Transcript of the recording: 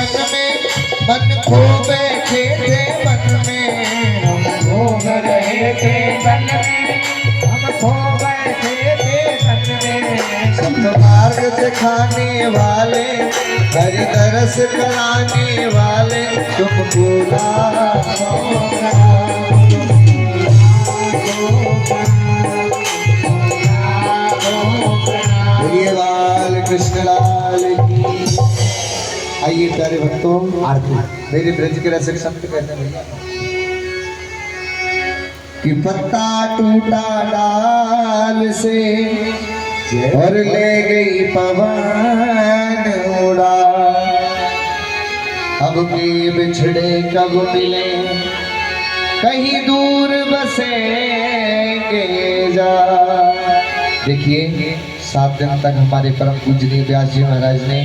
मन में, मन खो बैठे थे मन में, हम खो रहे थे मन में, हम खो बैठे थे मन में। सब मार्ग दिखाने वाले, हरि दरस कराने वाले, तुम भूला कृष्ण लाल की। आइए प्यारे भक्तों, आरती मेरे ब्रज के रसिक संत कहते हैं भैया कि पत्ता टूटा डाल से और ले गई पवन उड़ा, अब भी बिछड़े कब मिले, कहीं दूर बसेंगे जा। देखिए 7 दिन तक हमारे परम पूजनीय व्यास जी महाराज ने